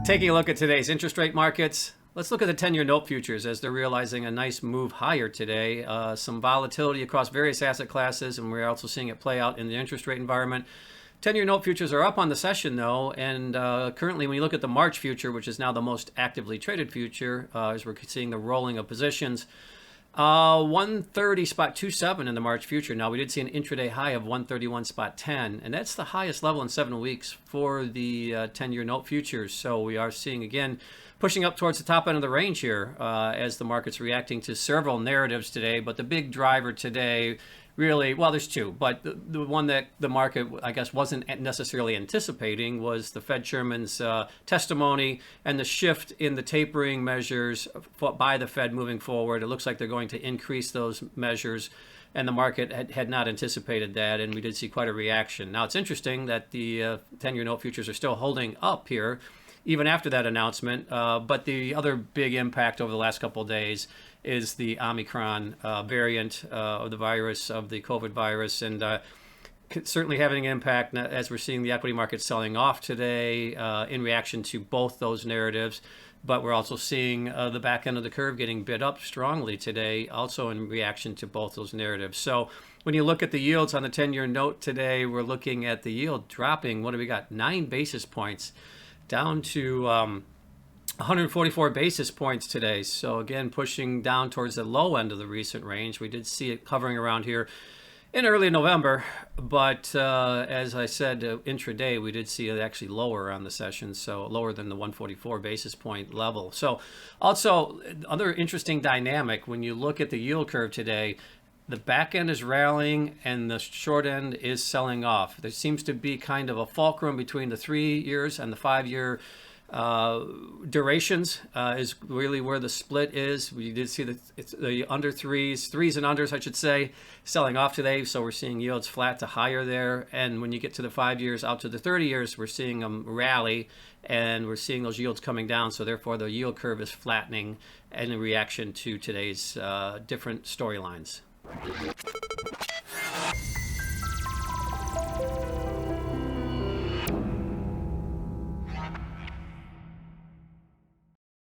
Taking a look at today's interest rate markets, let's look at the 10-year note futures as they're realizing a nice move higher today. Some volatility across various asset classes, and we're also seeing it play out in the interest rate environment. 10-year note futures are up on the session, though, and currently when you look at the March future, which is now the most actively traded future, as we're seeing the rolling of positions, 130.27 in the March future. Now, we did see an intraday high of 131.10, and that's the highest level in 7 weeks for the 10-year note futures. So we are seeing, again, pushing up towards the top end of the range here as the market's reacting to several narratives today. But the big driver today, really, well, there's two, but the one that the market, I guess, wasn't necessarily anticipating was the Fed chairman's testimony and the shift in the tapering measures by the Fed moving forward. It looks like they're going to increase those measures, and the market had not anticipated that, and we did see quite a reaction. Now, it's interesting that the 10-year note futures are still holding up here, even after that announcement. But the other big impact over the last couple of days is the Omicron variant of the virus, of the COVID virus, and certainly having an impact as we're seeing the equity market selling off today in reaction to both those narratives. But we're also seeing the back end of the curve getting bid up strongly today, also in reaction to both those narratives. So when you look at the yields on the 10-year note today, we're looking at the yield dropping, what do we got, 9 basis points down to 144 basis points today. So again, pushing down towards the low end of the recent range. We did see it hovering around here in early November, but as I said, intraday, we did see it actually lower on the session, so lower than the 144 basis point level. So also, other interesting dynamic, when you look at the yield curve today, the back end is rallying and the short end is selling off. There seems to be kind of a fulcrum between the 3 years and the 5-year durations is really where the split is. We did see the under threes and unders, I should say, selling off today. So we're seeing yields flat to higher there. And when you get to the 5 years out to the 30 years, we're seeing them rally and we're seeing those yields coming down. So therefore, the yield curve is flattening in reaction to today's different storylines.